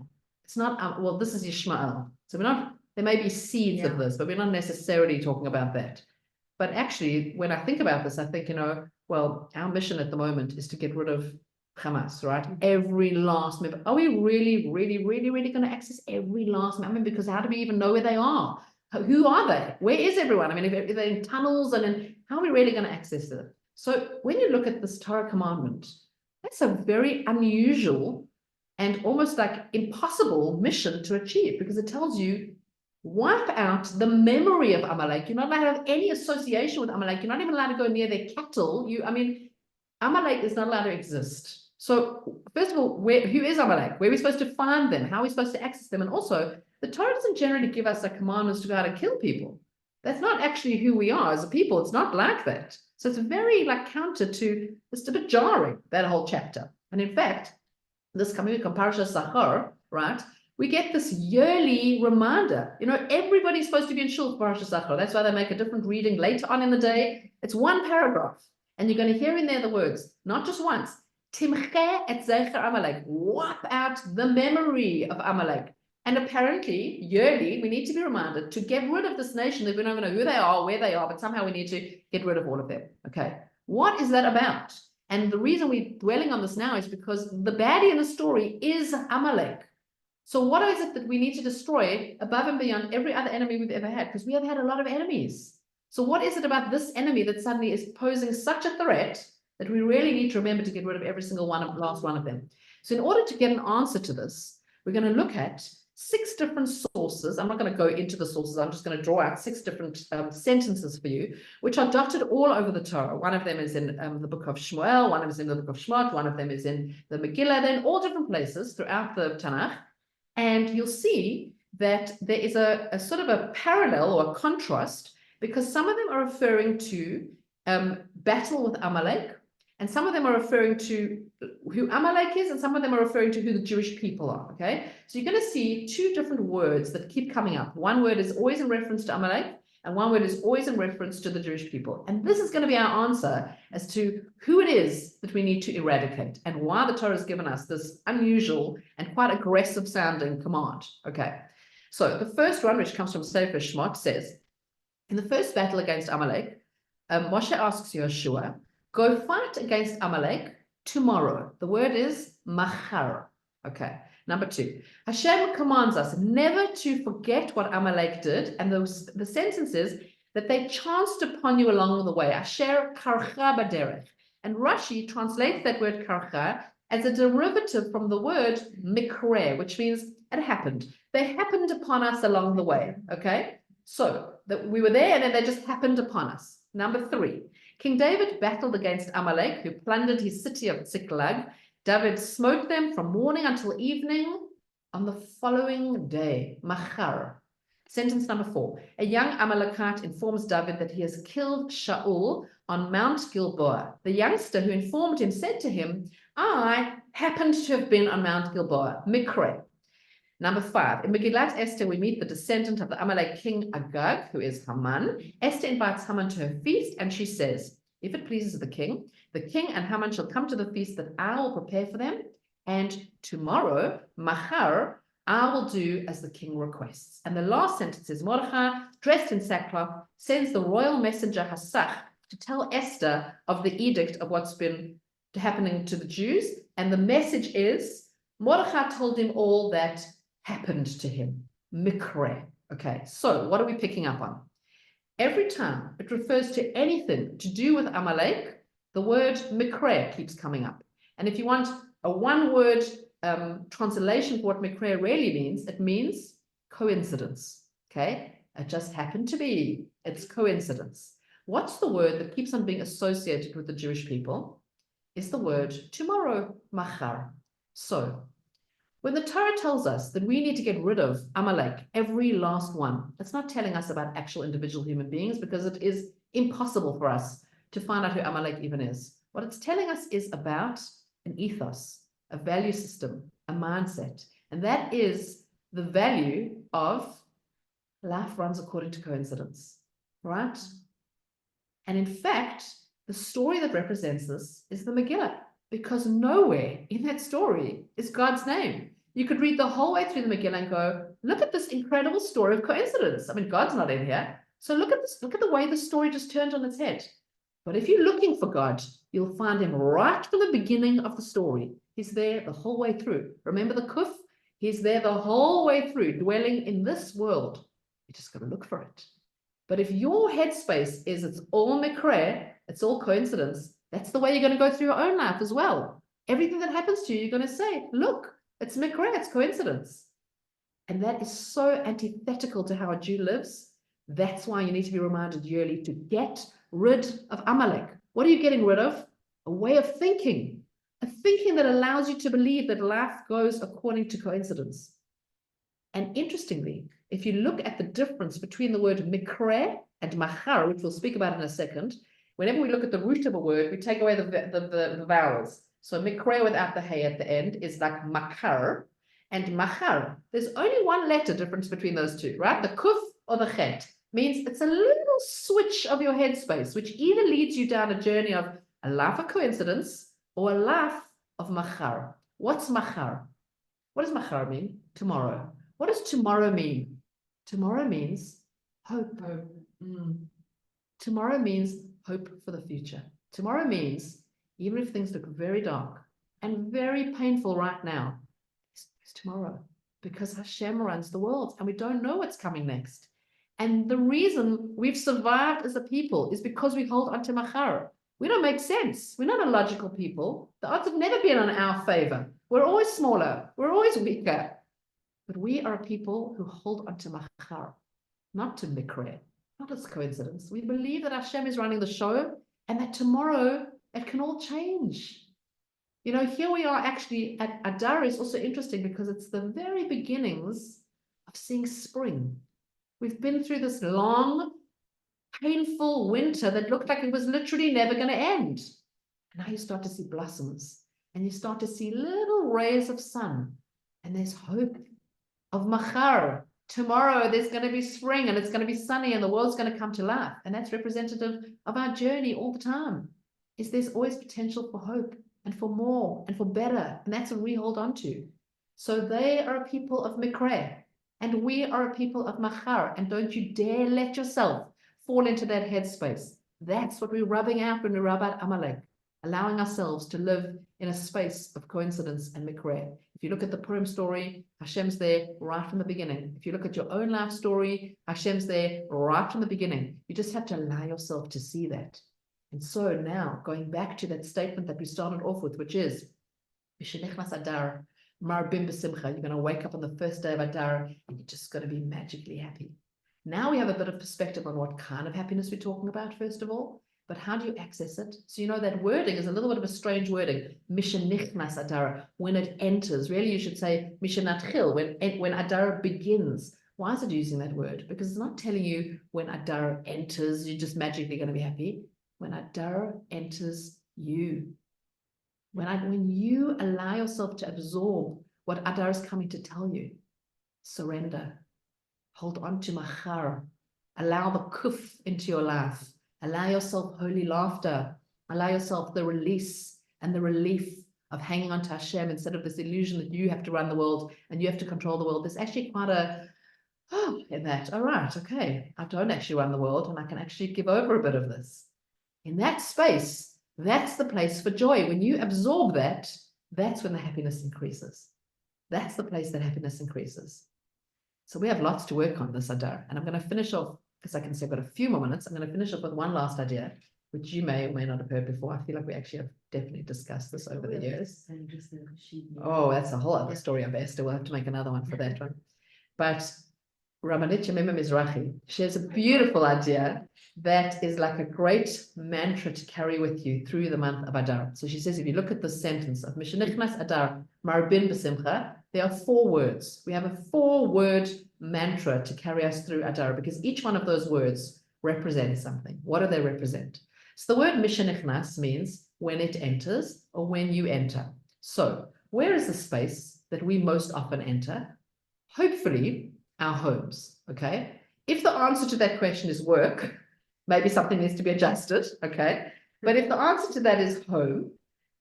it's not, well, this is Yishmael. So we're not, there may be seeds of this, but we're not necessarily talking about that. But actually, when I think about this, I think, well, our mission at the moment is to get rid of Hamas, right? Every last member. Are we really, really, really, really going to access every last member? Because how do we even know where they are? Who are they? Where is everyone? I mean, if they're in tunnels how are we really going to access them? So when you look at this Torah commandment, that's a very unusual and almost like impossible mission to achieve because it tells you wipe out the memory of Amalek. You're not allowed to have any association with Amalek. You're not even allowed to go near their cattle. Amalek is not allowed to exist. So first of all, who is Amalek? Where are we supposed to find them? How are we supposed to access them? And also, the Torah doesn't generally give us commandments to go out and kill people. That's not actually who we are as a people. It's not like that. So it's very counter to, it's a bit jarring, that whole chapter. And in fact, this coming week on Parashat Zachor, right, we get this yearly reminder. Everybody's supposed to be in shul for Parashat Zachor. That's why they make a different reading later on in the day. It's one paragraph. And you're going to hear in there the words, not just once, Timche et Zecher Amalek, wipe out the memory of Amalek. And apparently, yearly, we need to be reminded to get rid of this nation that we don't even know who they are, where they are, but somehow we need to get rid of all of them. Okay, what is that about? And the reason we're dwelling on this now is because the baddie in the story is Amalek. So what is it that we need to destroy above and beyond every other enemy we've ever had? Because we have had a lot of enemies. So what is it about this enemy that suddenly is posing such a threat that we really need to remember to get rid of every single last one of them? So in order to get an answer to this, we're going to look at 6 different sources. I'm not going to go into the sources. I'm just going to draw out 6 different sentences for you, which are dotted all over the Torah. One of them is in the book of Shmuel. One of them is in the book of Shemot. One of them is in the Megillah. They're in all different places throughout the Tanakh. And you'll see that there is a sort of a parallel or a contrast because some of them are referring to battle with Amalek, and some of them are referring to who Amalek is, and some of them are referring to who the Jewish people are, okay? So you're going to see 2 different words that keep coming up. One word is always in reference to Amalek, and one word is always in reference to the Jewish people. And this is going to be our answer as to who it is that we need to eradicate and why the Torah has given us this unusual and quite aggressive sounding command, okay? So the first one, which comes from Sefer Shemot, says, in the first battle against Amalek, Moshe asks Yeshua, go fight against Amalek tomorrow. The word is machar. Okay. Number 2, Hashem commands us never to forget what Amalek did. And the sentence is that they chanced upon you along the way. Asher karcha baderech. And Rashi translates that word karcha as a derivative from the word mikre, which means it happened. They happened upon us along the way. Okay. So that we were there and then they just happened upon us. Number 3, King David battled against Amalek, who plundered his city of Ziklag. David smote them from morning until evening on the following day, Machar. Sentence number 4, a young Amalekite informs David that he has killed Shaul on Mount Gilboa. The youngster who informed him said to him, I happened to have been on Mount Gilboa, Mikre. Number 5, in Megillat Esther, we meet the descendant of the Amalek king Agag, who is Haman. Esther invites Haman to her feast, and she says, if it pleases the king and Haman shall come to the feast that I will prepare for them, and tomorrow, Machar, I will do as the king requests. And the last sentence is, Mordechai, dressed in sackcloth, sends the royal messenger Hassach to tell Esther of the edict of what's been happening to the Jews. And the message is, Mordechai told him all that happened to him. Mikre. Okay, so what are we picking up on? Every time it refers to anything to do with Amalek, the word Mikre keeps coming up. And if you want a one-word translation for what Mikre really means, it means coincidence. Okay, it just happened to be. It's coincidence. What's the word that keeps on being associated with the Jewish people? Is the word tomorrow, machar. So when the Torah tells us that we need to get rid of Amalek, every last one, it's not telling us about actual individual human beings, because it is impossible for us to find out who Amalek even is. What it's telling us is about an ethos, a value system, a mindset. And that is the value of life runs according to coincidence, right? And in fact, the story that represents this is the Megillah, because nowhere in that story is God's name. You could read the whole way through the Megillah and go, look at this incredible story of coincidence. I mean, God's not in here. So look at this, look at the way the story just turned on its head. But if you're looking for God, you'll find him right from the beginning of the story. He's there the whole way through. Remember the kuf? He's there the whole way through, dwelling in this world. You just got to look for it. But if your headspace is it's all mikre, it's all coincidence, that's the way you're going to go through your own life as well. Everything that happens to you, you're going to say, look, it's mikre, it's coincidence. And that is so antithetical to how a Jew lives. That's why you need to be reminded yearly to get rid of Amalek. What are you getting rid of? A way of thinking, a thinking that allows you to believe that life goes according to coincidence. And interestingly, if you look at the difference between the word mikre and machar, which we'll speak about in a second, whenever we look at the root of a word, we take away the vowels. So mikre without the hey at the end is like makar, and machar. There's only one letter difference between those two, right? The kuf or the chet means it's a little switch of your headspace, which either leads you down a journey of a life of coincidence or a life of machar. What's machar? What does machar mean? Tomorrow. What does tomorrow mean? Tomorrow means hope. Tomorrow means hope for the future. Tomorrow means, even if things look very dark and very painful right now, it's tomorrow, because Hashem runs the world and we don't know what's coming next. And the reason we've survived as a people is because we hold on to machar. We don't make sense. We're not a logical people. The odds have never been on our favor. We're always smaller. We're always weaker. But we are a people who hold on to machar, not to mikre, not as coincidence. We believe that Hashem is running the show and that tomorrow it can all change. You know, here we are actually at Adar is also interesting because it's the very beginnings of seeing spring. We've been through this long, painful winter that looked like it was literally never going to end. And now you start to see blossoms and you start to see little rays of sun, and there's hope of machar. Tomorrow there's going to be spring and it's going to be sunny and the world's going to come to life. And that's representative of our journey all the time. Is there's always potential for hope and for more and for better. And that's what we hold on to. So they are a people of mikre and we are a people of machar. And don't you dare let yourself fall into that headspace. That's what we're rubbing out when we rub out Amalek, allowing ourselves to live in a space of coincidence and mikre. If you look at the Purim story, Hashem's there right from the beginning. If you look at your own life story, Hashem's there right from the beginning. You just have to allow yourself to see that. And so now, going back to that statement that we started off with, which is, Adar, Marbim b'simcha, you're going to wake up on the first day of Adar and you're just going to be magically happy. Now we have a bit of perspective on what kind of happiness we're talking about, first of all, but how do you access it? So you know that wording is a little bit of a strange wording. Mishenichnas Adar, when it enters. Really, you should say Mishenatchil, when Adar begins. Why is it using that word? Because it's not telling you when Adar enters, you're just magically going to be happy. When Adar enters you. When you allow yourself to absorb what Adar is coming to tell you, surrender. Hold on to machar. Allow the kuf into your life. Allow yourself holy laughter. Allow yourself the release and the relief of hanging on to Hashem instead of this illusion that you have to run the world and you have to control the world. There's actually quite a, in that, all right, okay, I don't actually run the world and I can actually give over a bit of this. In that space, that's the place for joy. When you absorb that, that's when the happiness increases. That's the place that happiness increases. So we have lots to work on this Adar. And I'm going to finish off, because I can see I've got a few more minutes. I'm going to finish off with one last idea, which you may or may not have heard before. I feel like we actually have definitely discussed this over the years. Oh, that's a whole other story of Esther. We'll have to make another one for that one. But Ramanitya Mima Mizrahi shares a beautiful idea that is like a great mantra to carry with you through the month of Adar. So she says, if you look at the sentence of Mishenichnas Adar, Marbin B'Simcha, there are 4 words. We have a 4-word mantra to carry us through Adar because each one of those words represents something. What do they represent? So the word Mishenichnas means when it enters or when you enter. So where is the space that we most often enter? Hopefully, our homes, okay? If the answer to that question is work, maybe something needs to be adjusted, okay? But if the answer to that is home,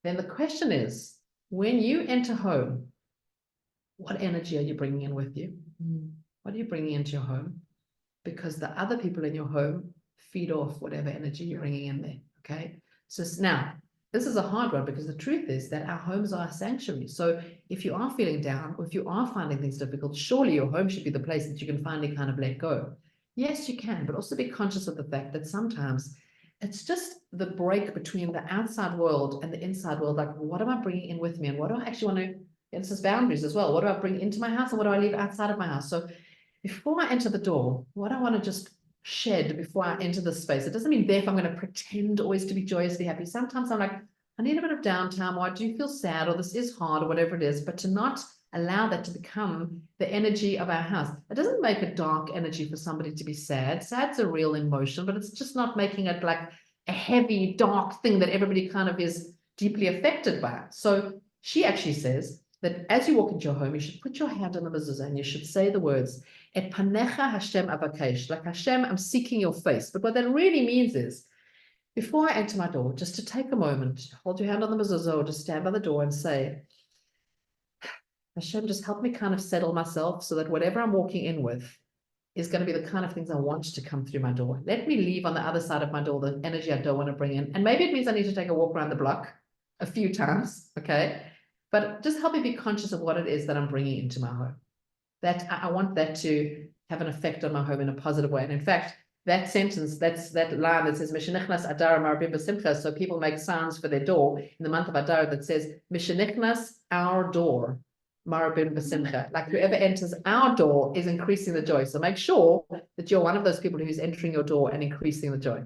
then the question is, when you enter home, what energy are you bringing in with you? What are you bringing into your home? Because the other people in your home feed off whatever energy you're bringing in there, okay? So now, this is a hard one because the truth is that our homes are a sanctuary. So if you are feeling down or if you are finding things difficult, surely your home should be the place that you can finally kind of let go. Yes, you can, but also be conscious of the fact that sometimes it's just the break between the outside world and the inside world. Like, what am I bringing in with me? And what do I actually want to, it's just boundaries as well. What do I bring into my house and what do I leave outside of my house? So before I enter the door, what I want to just shed before I enter the space. It doesn't mean therefore I'm going to pretend always to be joyously happy. Sometimes I'm like, I need a bit of downtime, or I do feel sad, or this is hard, or whatever it is, but to not allow that to become the energy of our house. It doesn't make a dark energy for somebody to be sad. Sad's a real emotion, but it's just not making it like a heavy, dark thing that everybody kind of is deeply affected by. So she actually says that as you walk into your home, you should put your hand on the mezuzah and you should say the words, Et panecha Hashem avakesh, like Hashem, I'm seeking your face. But what that really means is, before I enter my door, just to take a moment, hold your hand on the mezuzah or just stand by the door and say, Hashem, just help me kind of settle myself so that whatever I'm walking in with is going to be the kind of things I want to come through my door. Let me leave on the other side of my door the energy I don't want to bring in. And maybe it means I need to take a walk around the block a few times, okay? But just help me be conscious of what it is that I'm bringing into my home. That I want that to have an effect on my home in a positive way. And in fact, that sentence, that line that says Mishenichnas Adar Marbim B'Simcha, so people make signs for their door in the month of Adar that says Mishenichnas, our door, Marbim B'Simcha. Like whoever enters our door is increasing the joy. So make sure that you're one of those people who's entering your door and increasing the joy.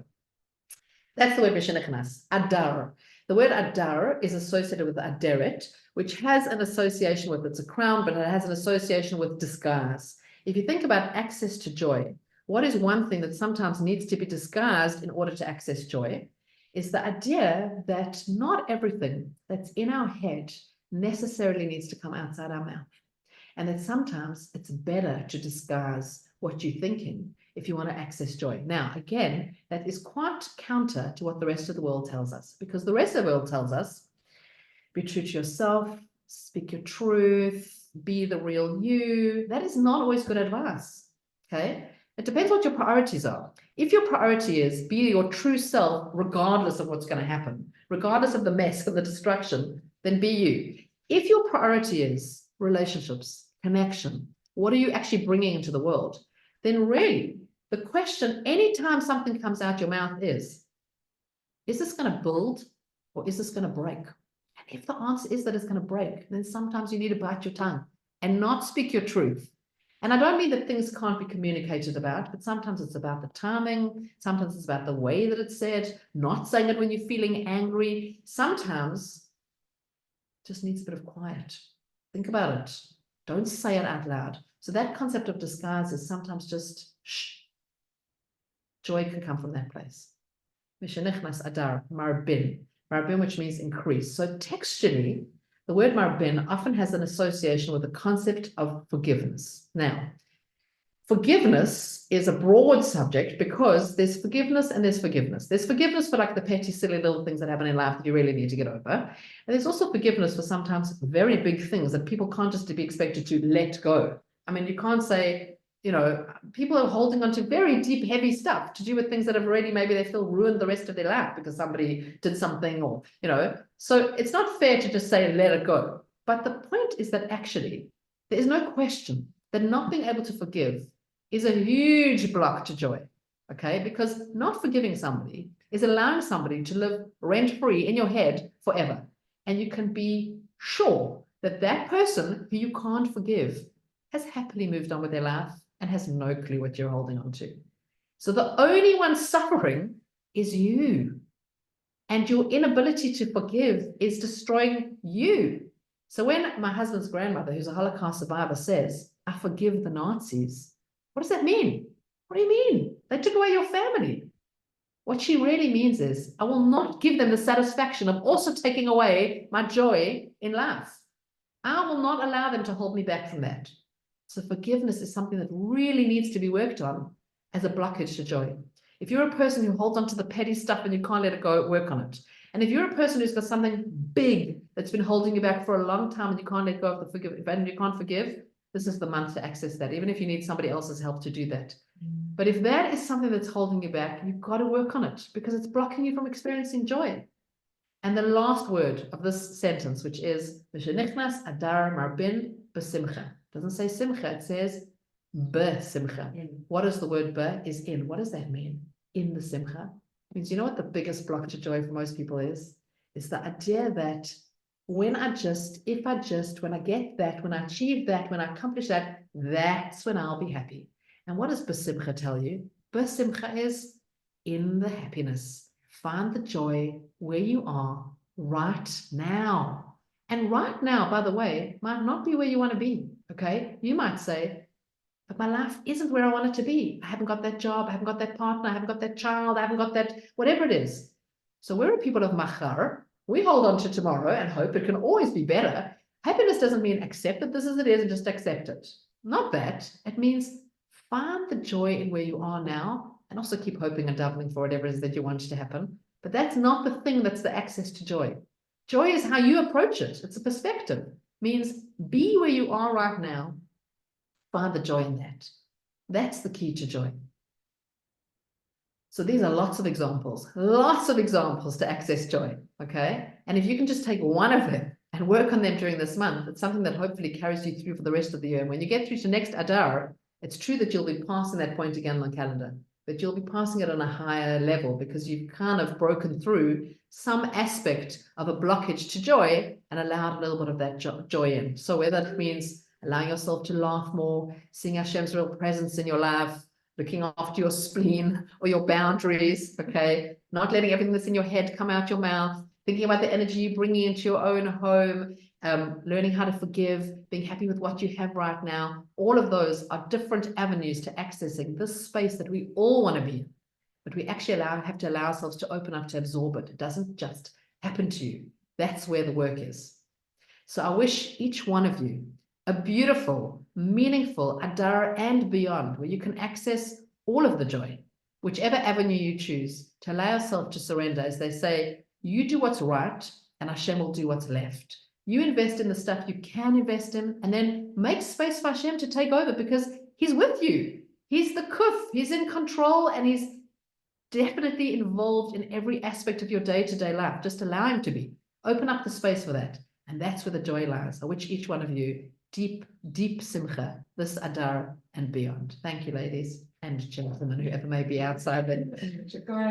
That's the word Mishenichnas, Adar. The word Adar is associated with Aderet, which has an association with, it's a crown, but it has an association with disguise. If you think about access to joy, what is one thing that sometimes needs to be disguised in order to access joy is the idea that not everything that's in our head necessarily needs to come outside our mouth. And that sometimes it's better to disguise what you're thinking if you want to access joy. Now, again, that is quite counter to what the rest of the world tells us, because the rest of the world tells us, be true to yourself, speak your truth, be the real you. That is not always good advice, okay? It depends what your priorities are. If your priority is be your true self, regardless of what's going to happen, regardless of the mess and the destruction, then be you. If your priority is relationships, connection, what are you actually bringing into the world? Then really, the question, anytime something comes out your mouth is this going to build or is this going to break? And if the answer is that it's going to break, then sometimes you need to bite your tongue and not speak your truth And I don't mean that things can't be communicated about, but sometimes it's about the timing. Sometimes it's about the way that it's said, not saying it when you're feeling angry. Sometimes it just needs a bit of quiet. Think about it. Don't say it out loud. So that concept of disguise is sometimes just shh. Joy can come from that place. Adar, marbin, which means increase. So textually, the word marbin often has an association with the concept of forgiveness. Now, forgiveness is a broad subject because there's forgiveness and there's forgiveness. There's forgiveness for like the petty, silly little things that happen in life that you really need to get over. And there's also forgiveness for sometimes very big things that people can't just be expected to let go. I mean, you can't say, you know, people are holding on to very deep, heavy stuff to do with things that have already, maybe they feel ruined the rest of their life because somebody did something or, you know, so it's not fair to just say, let it go. But the point is that actually, there is no question that not being able to forgive is a huge block to joy, okay? Because not forgiving somebody is allowing somebody to live rent-free in your head forever. And you can be sure that that person who you can't forgive has happily moved on with their life and has no clue what you're holding on to. So the only one suffering is you. And your inability to forgive is destroying you. So when my husband's grandmother, who's a Holocaust survivor, says, I forgive the Nazis, what does that mean? What do you mean? They took away your family. What she really means is, I will not give them the satisfaction of also taking away my joy in life. I will not allow them to hold me back from that. So forgiveness is something that really needs to be worked on as a blockage to joy. If you're a person who holds on to the petty stuff and you can't let it go, work on it. And if you're a person who's got something big that's been holding you back for a long time and you can't let go of and you can't forgive, this is the month to access that, even if you need somebody else's help to do that. But if that is something that's holding you back, you've got to work on it because it's blocking you from experiencing joy. And the last word of this sentence, which is Adar marbin besimcha. Doesn't say simcha, it says besimcha. What is the word be? Is in. What does that mean? In the simcha. It means, you know what the biggest block to joy for most people is? It's the idea that when I get that, when I achieve that, when I accomplish that, that's when I'll be happy. And what does besimcha tell you? Besimcha is in the happiness. Find the joy where you are right now. And right now, by the way, might not be where you want to be, okay? You might say, but my life isn't where I want it to be. I haven't got that job, I haven't got that partner, I haven't got that child, I haven't got that, whatever it is. So we're a people of machar. We hold on to tomorrow and hope it can always be better. Happiness doesn't mean accept it this as it is and just accept it. Not that. It means find the joy in where you are now and also keep hoping and davening for whatever it is that you want to happen. But that's not the thing that's the access to joy. Joy is how you approach it. It's a perspective. It means be where you are right now. Find the joy in that. That's the key to joy. So these are lots of examples to access joy, okay? And if you can just take one of them and work on them during this month, it's something that hopefully carries you through for the rest of the year. And when you get through to next Adar, it's true that you'll be passing that point again on the calendar, but you'll be passing it on a higher level because you've kind of broken through some aspect of a blockage to joy and allowed a little bit of that joy in. So whether that means allowing yourself to laugh more, seeing Hashem's real presence in your life, looking after your spleen or your boundaries, okay? Not letting everything that's in your head come out your mouth, thinking about the energy you're bringing into your own home, learning how to forgive, being happy with what you have right now. All of those are different avenues to accessing this space that we all want to be in, but we actually have to allow ourselves to open up to absorb it. It doesn't just happen to you. That's where the work is. So I wish each one of you a beautiful, meaningful Adar and beyond, where you can access all of the joy, whichever avenue you choose, to allow yourself to surrender. As they say, you do what's right and Hashem will do what's left. You invest in the stuff you can invest in and then make space for Hashem to take over because he's with you. He's the kuf, he's in control and he's definitely involved in every aspect of your day-to-day life. Just allow him to be. Open up the space for that. And that's where the joy lies. I wish each one of you deep, deep simcha, this Adar and beyond. Thank you, ladies and gentlemen, whoever may be outside.